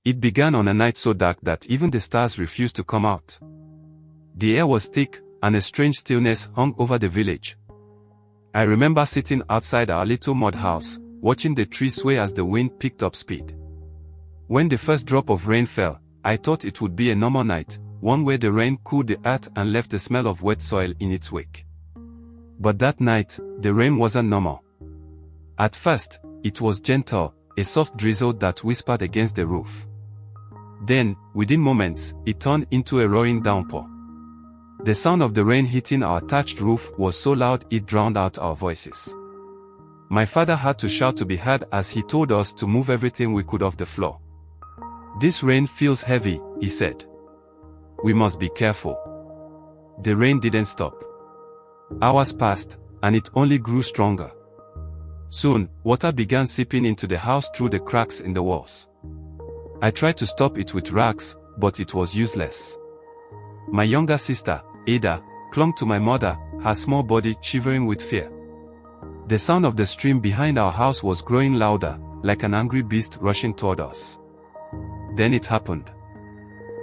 It began on a night so dark that even the stars refused to come out. The air was thick, and a strange stillness hung over the village. I remember sitting outside our little mud house, watching the trees sway as the wind picked up speed. When the first drop of rain fell, I thought it would be a normal night, one where the rain cooled the earth and left the smell of wet soil in its wake. But that night, the rain wasn't normal. At first, it was gentle, a soft drizzle that whispered against the roof. Then, within moments, it turned into a roaring downpour. The sound of the rain hitting our thatched roof was so loud it drowned out our voices. My father had to shout to be heard as he told us to move everything we could off the floor. "This rain feels heavy," he said. "We must be careful." The rain didn't stop. Hours passed, and it only grew stronger. Soon, water began seeping into the house through the cracks in the walls. I tried to stop it with rags, but it was useless. My younger sister, Ada, clung to my mother, her small body shivering with fear. The sound of the stream behind our house was growing louder, like an angry beast rushing toward us. Then it happened.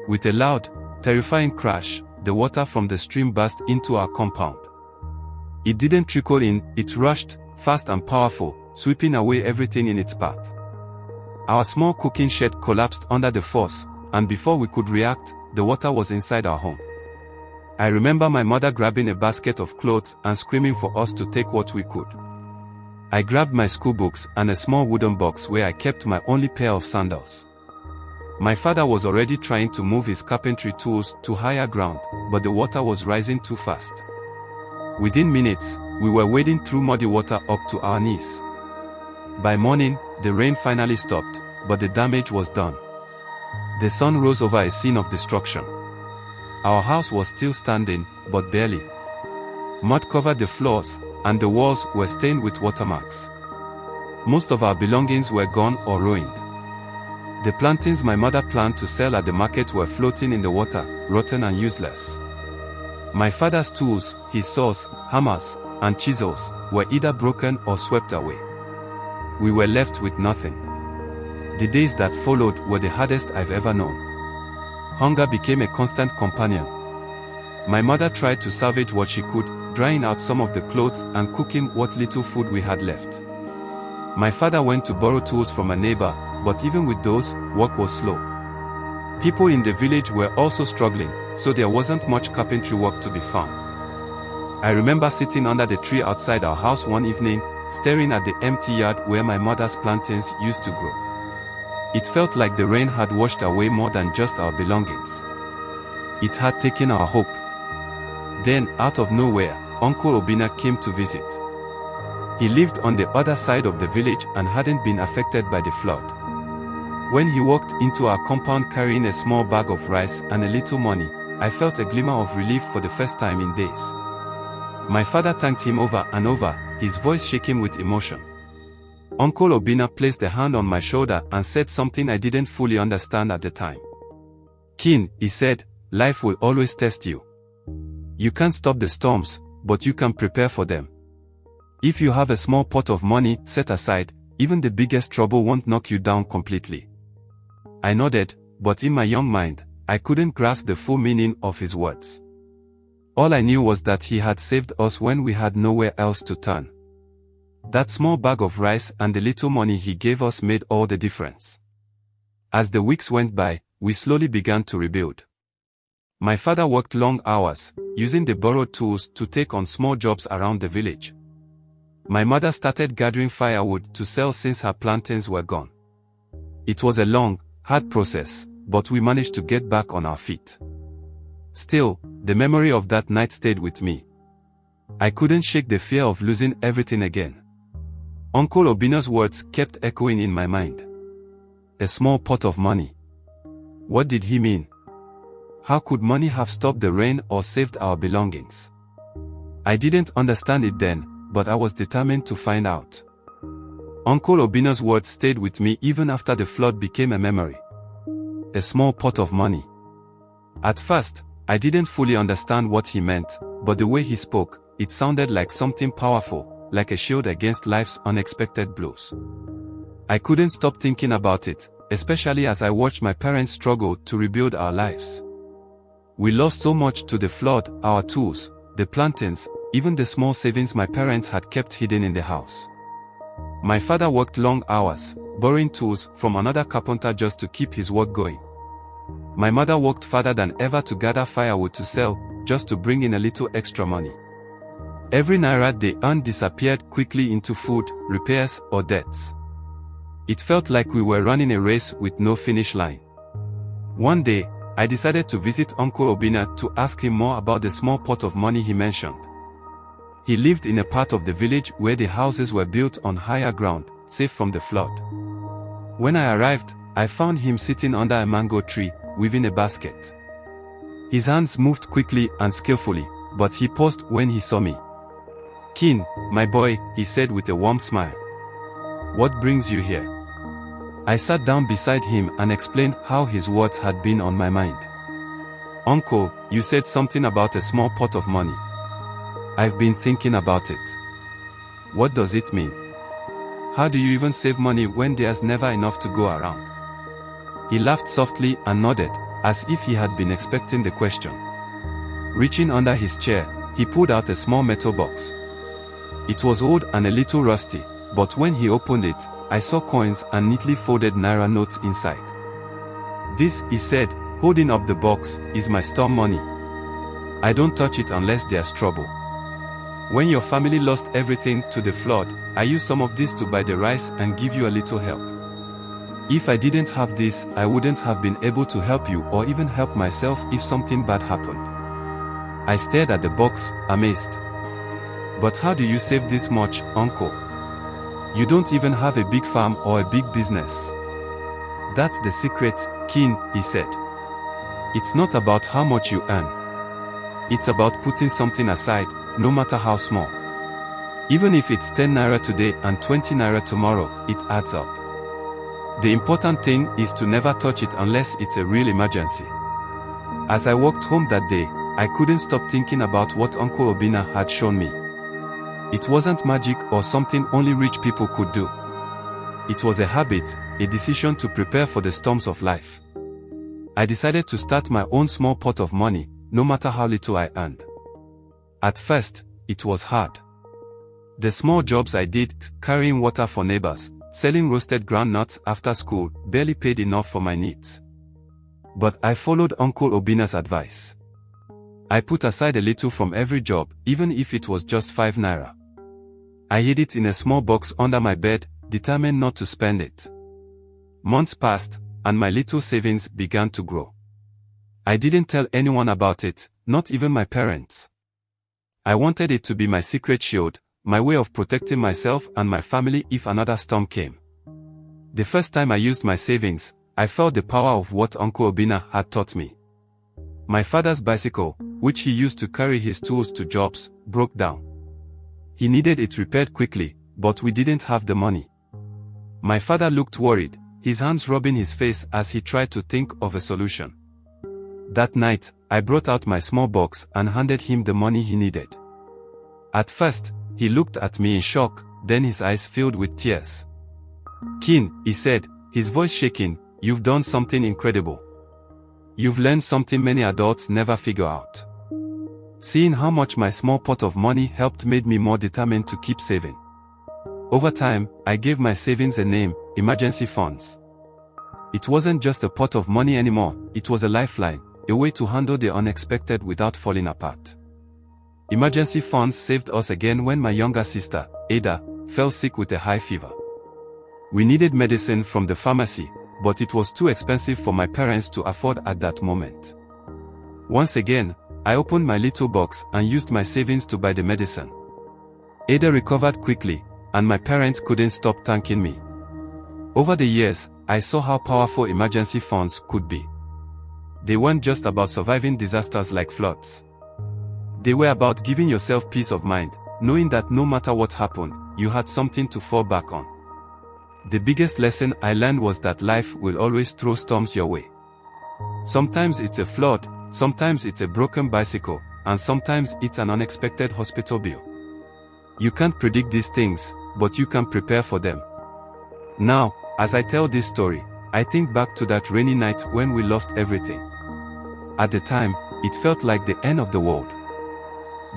With a loud, terrifying crash, the water from the stream burst into our compound. It didn't trickle in, it rushed, fast and powerful, sweeping away everything in its path. Our small cooking shed collapsed under the force, and before we could react, the water was inside our home. I remember my mother grabbing a basket of clothes and screaming for us to take what we could. I grabbed my school books and a small wooden box where I kept my only pair of sandals. My father was already trying to move his carpentry tools to higher ground, but the water was rising too fast. Within minutes, we were wading through muddy water up to our knees. By morning, the rain finally stopped, but the damage was done. The sun rose over a scene of destruction. Our house was still standing, but barely. Mud covered the floors, and the walls were stained with watermarks. Most of our belongings were gone or ruined. The plantains my mother planned to sell at the market were floating in the water, rotten and useless. My father's tools, his saws, hammers, and chisels, were either broken or swept away. We were left with nothing. The days that followed were the hardest I've ever known. Hunger became a constant companion. My mother tried to salvage what she could, drying out some of the clothes and cooking what little food we had left. My father went to borrow tools from a neighbor, but even with those, work was slow. People in the village were also struggling, so there wasn't much carpentry work to be found. I remember sitting under the tree outside our house one evening, staring at the empty yard where my mother's plantains used to grow. It felt like the rain had washed away more than just our belongings. It had taken our hope. Then, out of nowhere, Uncle Obinna came to visit. He lived on the other side of the village and hadn't been affected by the flood. When he walked into our compound carrying a small bag of rice and a little money, I felt a glimmer of relief for the first time in days. My father thanked him over and over, his voice shaking with emotion. Uncle Obinna placed a hand on my shoulder and said something I didn't fully understand at the time. "Kene," he said, "life will always test you. You can't stop the storms, but you can prepare for them. If you have a small pot of money set aside, even the biggest trouble won't knock you down completely." I nodded, but in my young mind, I couldn't grasp the full meaning of his words. All I knew was that he had saved us when we had nowhere else to turn. That small bag of rice and the little money he gave us made all the difference. As the weeks went by, we slowly began to rebuild. My father worked long hours, using the borrowed tools to take on small jobs around the village. My mother started gathering firewood to sell since her plantains were gone. It was a long, hard process, but we managed to get back on our feet. Still, the memory of that night stayed with me. I couldn't shake the fear of losing everything again. Uncle Obinna's words kept echoing in my mind. A small pot of money. What did he mean? How could money have stopped the rain or saved our belongings? I didn't understand it then, but I was determined to find out. Uncle Obinna's words stayed with me even after the flood became a memory. A small pot of money. At first, I didn't fully understand what he meant, but the way he spoke, it sounded like something powerful, like a shield against life's unexpected blows. I couldn't stop thinking about it, especially as I watched my parents struggle to rebuild our lives. We lost so much to the flood: our tools, the plantains, even the small savings my parents had kept hidden in the house. My father worked long hours, borrowing tools from another carpenter just to keep his work going. My mother worked farther than ever to gather firewood to sell, just to bring in a little extra money. Every naira they earned disappeared quickly into food, repairs, or debts. It felt like we were running a race with no finish line. One day, I decided to visit Uncle Obinna to ask him more about the small pot of money he mentioned. He lived in a part of the village where the houses were built on higher ground, safe from the flood. When I arrived, I found him sitting under a mango tree, weaving a basket. His hands moved quickly and skillfully, but he paused when he saw me. "Kene, my boy," he said with a warm smile. "What brings you here?" I sat down beside him and explained how his words had been on my mind. "Uncle, you said something about a small pot of money. I've been thinking about it. What does it mean? How do you even save money when there's never enough to go around?" He laughed softly and nodded, as if he had been expecting the question. Reaching under his chair, he pulled out a small metal box. It was old and a little rusty, but when he opened it, I saw coins and neatly folded naira notes inside. "This," he said, holding up the box, "is my storm money. I don't touch it unless there's trouble. When your family lost everything to the flood, I used some of this to buy the rice and give you a little help. If I didn't have this, I wouldn't have been able to help you or even help myself if something bad happened." I stared at the box, amazed. "But how do you save this much, Uncle? You don't even have a big farm or a big business." "That's the secret, Kene," he said. "It's not about how much you earn. It's about putting something aside, no matter how small. Even if it's 10 naira today and 20 naira tomorrow, it adds up. The important thing is to never touch it unless it's a real emergency." As I walked home that day, I couldn't stop thinking about what Uncle Obinna had shown me. It wasn't magic or something only rich people could do. It was a habit, a decision to prepare for the storms of life. I decided to start my own small pot of money, no matter how little I earned. At first, it was hard. The small jobs I did, carrying water for neighbors, selling roasted groundnuts after school, barely paid enough for my needs. But I followed Uncle Obinna's advice. I put aside a little from every job, even if it was just 5 naira. I hid it in a small box under my bed, determined not to spend it. Months passed, and my little savings began to grow. I didn't tell anyone about it, not even my parents. I wanted it to be my secret shield, my way of protecting myself and my family if another storm came. The first time I used my savings, I felt the power of what Uncle Obinna had taught me. My father's bicycle, which he used to carry his tools to jobs, broke down. He needed it repaired quickly, but we didn't have the money. My father looked worried, his hands rubbing his face as he tried to think of a solution. That night, I brought out my small box and handed him the money he needed. At first, he looked at me in shock, then his eyes filled with tears. "Kene," he said, his voice shaking, "you've done something incredible. You've learned something many adults never figure out." Seeing how much my small pot of money helped made me more determined to keep saving. Over time, I gave my savings a name, emergency funds. It wasn't just a pot of money anymore, it was a lifeline, a way to handle the unexpected without falling apart. Emergency funds saved us again when my younger sister, Ada, fell sick with a high fever. We needed medicine from the pharmacy, but it was too expensive for my parents to afford at that moment. Once again, I opened my little box and used my savings to buy the medicine. Ada recovered quickly, and my parents couldn't stop thanking me. Over the years, I saw how powerful emergency funds could be. They weren't just about surviving disasters like floods. They were about giving yourself peace of mind, knowing that no matter what happened, you had something to fall back on. The biggest lesson I learned was that life will always throw storms your way. Sometimes it's a flood, sometimes it's a broken bicycle, and sometimes it's an unexpected hospital bill. You can't predict these things, but you can prepare for them. Now, as I tell this story, I think back to that rainy night when we lost everything. At the time, it felt like the end of the world.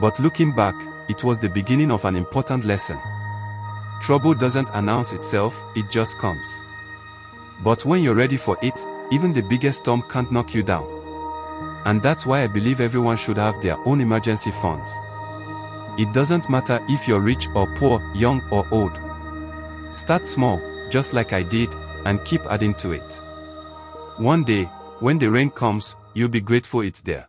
But looking back, it was the beginning of an important lesson. Trouble doesn't announce itself, it just comes. But when you're ready for it, even the biggest storm can't knock you down. And that's why I believe everyone should have their own emergency funds. It doesn't matter if you're rich or poor, young or old. Start small, just like I did, and keep adding to it. One day, when the rain comes, you'll be grateful it's there.